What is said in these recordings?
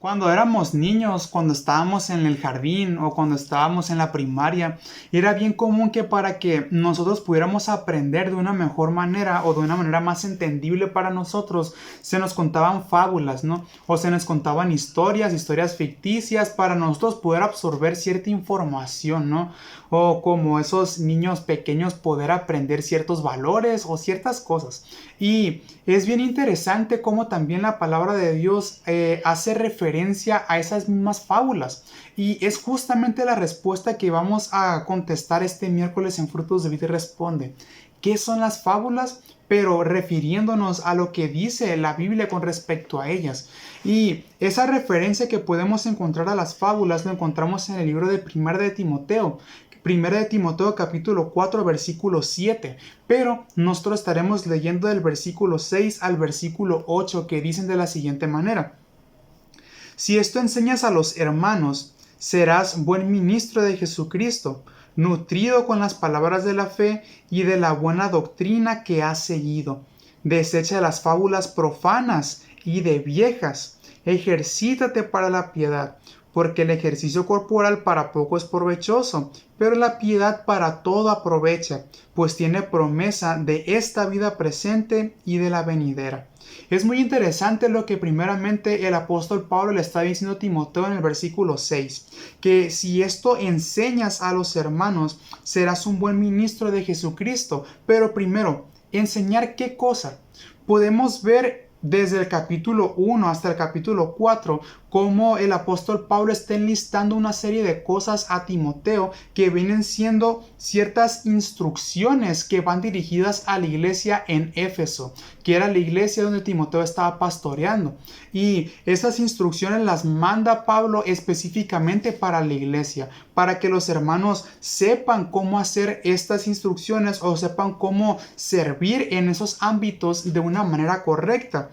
Cuando éramos niños, cuando estábamos en el jardín o cuando estábamos en la primaria, era bien común que para que nosotros pudiéramos aprender de una mejor manera o de una manera más entendible para nosotros, se nos contaban fábulas, ¿no? O se nos contaban historias ficticias para nosotros poder absorber cierta información, ¿no? O como esos niños pequeños poder aprender ciertos valores o ciertas cosas. Y es bien interesante cómo también la palabra de Dios hace referencia a esas mismas fábulas. Y es justamente la respuesta que vamos a contestar este miércoles en Frutos de Vida y Responde. ¿Qué son las fábulas? Pero refiriéndonos a lo que dice la Biblia con respecto a ellas. Y esa referencia que podemos encontrar a las fábulas lo encontramos en el libro de Primera de Timoteo. Primera de Timoteo capítulo 4 versículo 7, pero nosotros estaremos leyendo del versículo 6 al versículo 8 que dicen de la siguiente manera: Si esto enseñas a los hermanos, serás buen ministro de Jesucristo, nutrido con las palabras de la fe y de la buena doctrina que has seguido. Desecha las fábulas profanas y de viejas, ejercítate para la piedad, porque el ejercicio corporal para poco es provechoso, pero la piedad para todo aprovecha, pues tiene promesa de esta vida presente y de la venidera. Es muy interesante lo que primeramente el apóstol Pablo le está diciendo a Timoteo en el versículo 6, que si esto enseñas a los hermanos, serás un buen ministro de Jesucristo. Pero primero, ¿enseñar qué cosa? Podemos ver desde el capítulo 1 hasta el capítulo 4 cómo el apóstol Pablo está enlistando una serie de cosas a Timoteo que vienen siendo ciertas instrucciones que van dirigidas a la iglesia en Éfeso, que era la iglesia donde Timoteo estaba pastoreando. Y esas instrucciones las manda Pablo específicamente para la iglesia, para que los hermanos sepan cómo hacer estas instrucciones o sepan cómo servir en esos ámbitos de una manera correcta.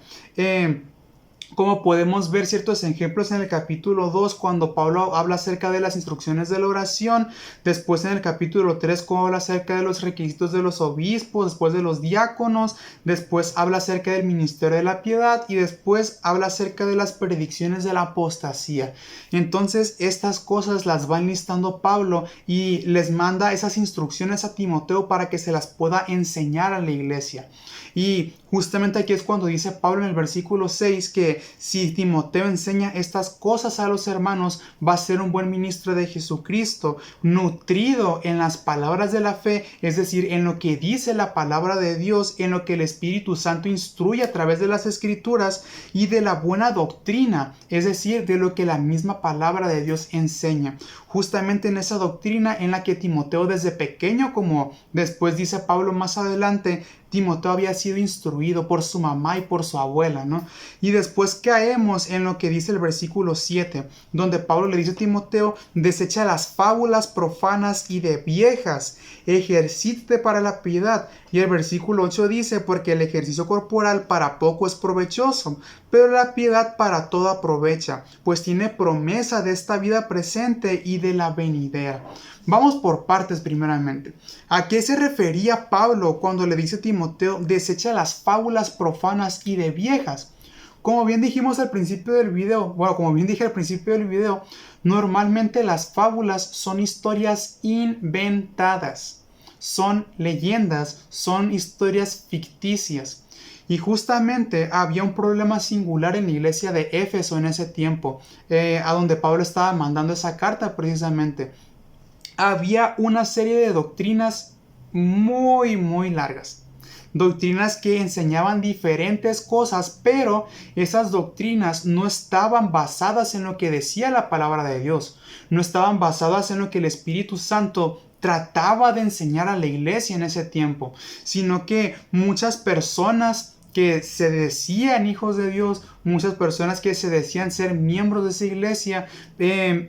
Como podemos ver ciertos ejemplos en el capítulo 2 cuando Pablo habla acerca de las instrucciones de la oración, después en el capítulo 3 como habla acerca de los requisitos de los obispos, después de los diáconos, después habla acerca del ministerio de la piedad y después habla acerca de las predicciones de la apostasía. Entonces estas cosas las va enlistando Pablo y les manda esas instrucciones a Timoteo para que se las pueda enseñar a la iglesia. Y justamente aquí es cuando dice Pablo en el versículo 6 que si Timoteo enseña estas cosas a los hermanos, va a ser un buen ministro de Jesucristo, nutrido en las palabras de la fe, es decir, en lo que dice la palabra de Dios, en lo que el Espíritu Santo instruye a través de las Escrituras, y de la buena doctrina, es decir, de lo que la misma palabra de Dios enseña. Justamente en esa doctrina en la que Timoteo desde pequeño, como después dice Pablo más adelante, Timoteo había sido instruido por su mamá y por su abuela, ¿no? Y después caemos en lo que dice el versículo 7, donde Pablo le dice a Timoteo: desecha las fábulas profanas y de viejas, ejercítate para la piedad. Y el versículo 8 dice: porque el ejercicio corporal para poco es provechoso, pero la piedad para todo aprovecha, pues tiene promesa de esta vida presente y de la venidera. Vamos por partes primeramente. ¿A qué se refería Pablo cuando le dice a Timoteo: desecha las fábulas profanas y de viejas? Como bien dijimos al principio del video, normalmente las fábulas son historias inventadas, son leyendas, son historias ficticias. Y justamente había un problema singular en la iglesia de Éfeso en ese tiempo, a donde Pablo estaba mandando esa carta precisamente. Había una serie de doctrinas muy largas. Doctrinas que enseñaban diferentes cosas, pero esas doctrinas no estaban basadas en lo que decía la palabra de Dios. No estaban basadas en lo que el Espíritu Santo trataba de enseñar a la iglesia en ese tiempo, sino que muchas personas que se decían hijos de Dios, muchas personas que se decían ser miembros de esa iglesia,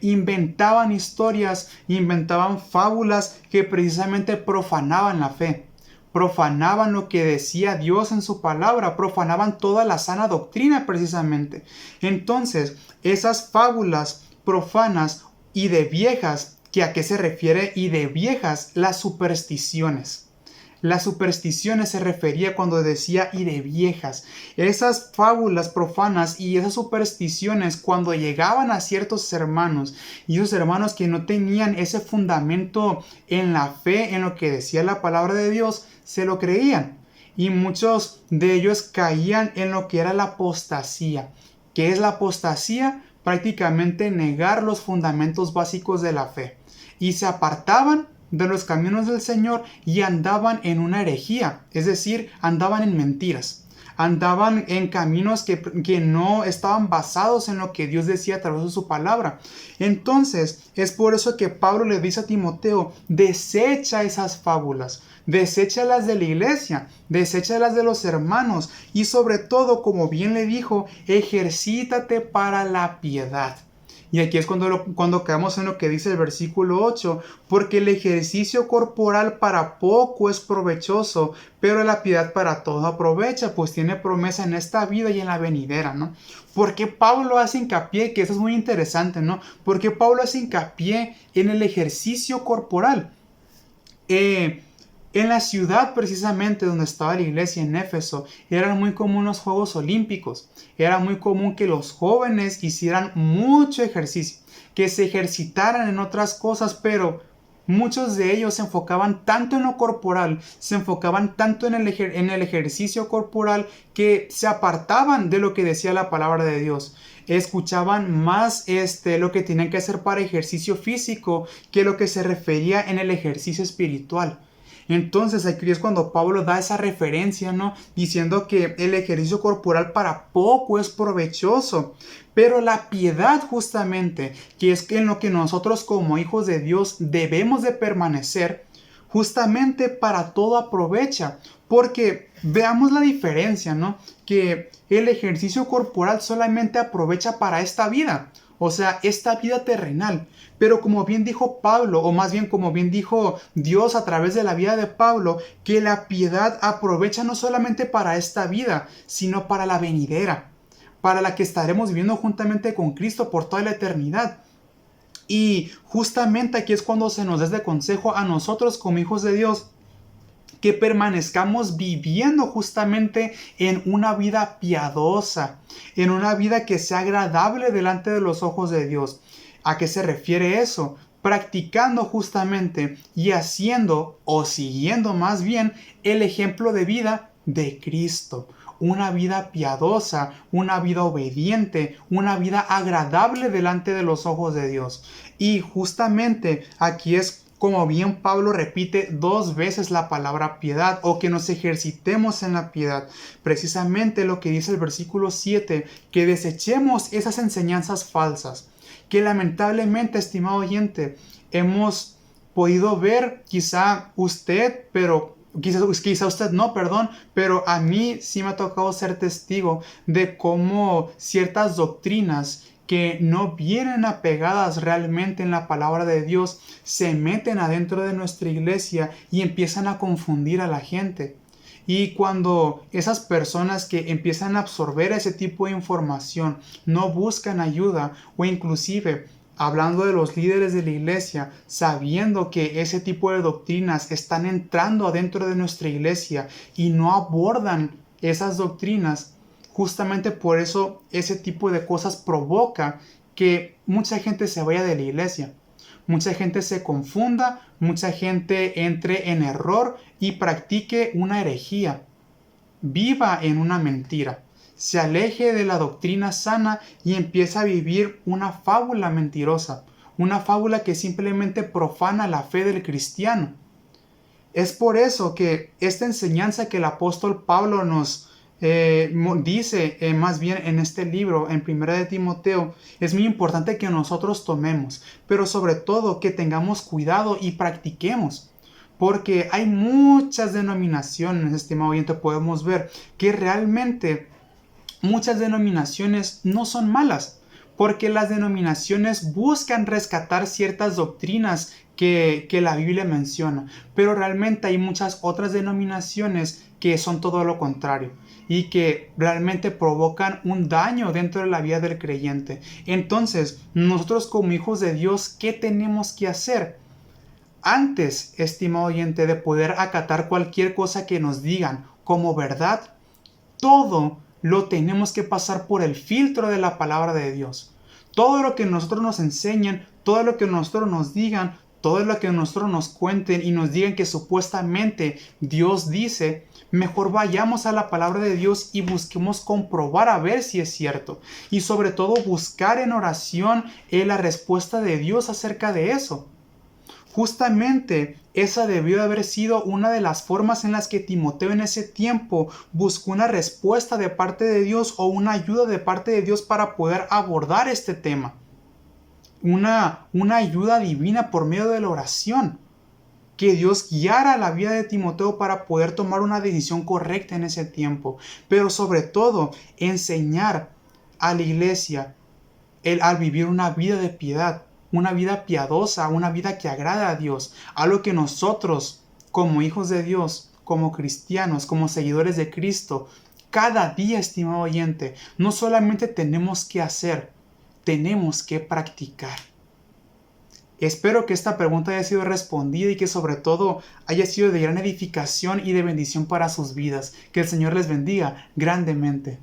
inventaban historias, inventaban fábulas que precisamente profanaban la fe, profanaban lo que decía Dios en su palabra, profanaban toda la sana doctrina precisamente. Entonces, esas fábulas profanas y de viejas, ¿que a qué se refiere? Y de viejas, las supersticiones. Las supersticiones se refería cuando decía y de viejas. Esas fábulas profanas y esas supersticiones cuando llegaban a ciertos hermanos y esos hermanos que no tenían ese fundamento en la fe, en lo que decía la palabra de Dios, se lo creían. Y muchos de ellos caían en lo que era la apostasía. ¿Qué es la apostasía? Prácticamente negar los fundamentos básicos de la fe. Y se apartaban de los caminos del Señor y andaban en una herejía, es decir, andaban en mentiras. Andaban en caminos que no estaban basados en lo que Dios decía a través de su palabra. Entonces, es por eso que Pablo le dice a Timoteo, desecha esas fábulas, deséchalas de la iglesia, deséchalas de los hermanos y sobre todo, como bien le dijo, ejercítate para la piedad. Y aquí es cuando caemos en lo que dice el versículo 8, porque el ejercicio corporal para poco es provechoso, pero la piedad para todo aprovecha, pues tiene promesa en esta vida y en la venidera, ¿no? Porque Pablo hace hincapié, que eso es muy interesante, ¿no? Porque Pablo hace hincapié en el ejercicio corporal. En la ciudad precisamente donde estaba la iglesia en Éfeso, eran muy comunes los Juegos Olímpicos. Era muy común que los jóvenes hicieran mucho ejercicio, que se ejercitaran en otras cosas, pero muchos de ellos se enfocaban tanto en lo corporal, se enfocaban tanto en el ejercicio corporal que se apartaban de lo que decía la palabra de Dios. Escuchaban más lo que tenían que hacer para ejercicio físico que lo que se refería en el ejercicio espiritual. Entonces aquí es cuando Pablo da esa referencia, ¿no? Diciendo que el ejercicio corporal para poco es provechoso, pero la piedad justamente, que es en lo que nosotros como hijos de Dios debemos de permanecer, justamente para todo aprovecha, porque veamos la diferencia, ¿no? Que el ejercicio corporal solamente aprovecha para esta vida, o sea, esta vida terrenal. Pero como bien dijo Pablo, o más bien como bien dijo Dios a través de la vida de Pablo, que la piedad aprovecha no solamente para esta vida, sino para la venidera, para la que estaremos viviendo juntamente con Cristo por toda la eternidad. Y justamente aquí es cuando se nos da este consejo a nosotros como hijos de Dios, que permanezcamos viviendo justamente en una vida piadosa, en una vida que sea agradable delante de los ojos de Dios. ¿A qué se refiere eso? Practicando justamente y haciendo o siguiendo más bien el ejemplo de vida de Cristo. Una vida piadosa, una vida obediente, una vida agradable delante de los ojos de Dios. Y justamente aquí es como bien Pablo repite 2 veces la palabra piedad, o que nos ejercitemos en la piedad. Precisamente lo que dice el versículo 7, que desechemos esas enseñanzas falsas, que lamentablemente, estimado oyente, hemos podido ver, quizá usted, pero quizá usted no, perdón, pero a mí sí me ha tocado ser testigo de cómo ciertas doctrinas que no vienen apegadas realmente en la palabra de Dios se meten adentro de nuestra iglesia y empiezan a confundir a la gente. Y cuando esas personas que empiezan a absorber ese tipo de información no buscan ayuda, o inclusive hablando de los líderes de la iglesia, sabiendo que ese tipo de doctrinas están entrando adentro de nuestra iglesia y no abordan esas doctrinas, justamente por eso ese tipo de cosas provoca que mucha gente se vaya de la iglesia, mucha gente se confunda, mucha gente entre en error y practique una herejía, viva en una mentira, se aleje de la doctrina sana y empieza a vivir una fábula mentirosa, una fábula que simplemente profana la fe del cristiano. Es por eso que esta enseñanza que el apóstol Pablo nos dice más bien en este libro, en 1 de Timoteo, es muy importante que nosotros tomemos, pero sobre todo que tengamos cuidado y practiquemos. Porque hay muchas denominaciones, estimado oyente, podemos ver que realmente muchas denominaciones no son malas, porque las denominaciones buscan rescatar ciertas doctrinas que la Biblia menciona, pero realmente hay muchas otras denominaciones que son todo lo contrario y que realmente provocan un daño dentro de la vida del creyente. Entonces, nosotros como hijos de Dios, ¿qué tenemos que hacer? Antes, estimado oyente, de poder acatar cualquier cosa que nos digan como verdad, todo lo tenemos que pasar por el filtro de la palabra de Dios. Todo lo que nosotros nos enseñan, todo lo que nosotros nos digan, todo lo que nosotros nos cuenten y nos digan que supuestamente Dios dice, mejor vayamos a la palabra de Dios y busquemos comprobar a ver si es cierto. Y sobre todo buscar en oración la respuesta de Dios acerca de eso. Justamente esa debió haber sido una de las formas en las que Timoteo en ese tiempo buscó una respuesta de parte de Dios o una ayuda de parte de Dios para poder abordar este tema. Una ayuda divina por medio de la oración. Que Dios guiara la vida de Timoteo para poder tomar una decisión correcta en ese tiempo. Pero sobre todo, enseñar a la iglesia al vivir una vida de piedad, una vida piadosa, una vida que agrada a Dios, algo que nosotros, como hijos de Dios, como cristianos, como seguidores de Cristo, cada día, estimado oyente, no solamente tenemos que hacer, tenemos que practicar. Espero que esta pregunta haya sido respondida y que sobre todo haya sido de gran edificación y de bendición para sus vidas. Que el Señor les bendiga grandemente.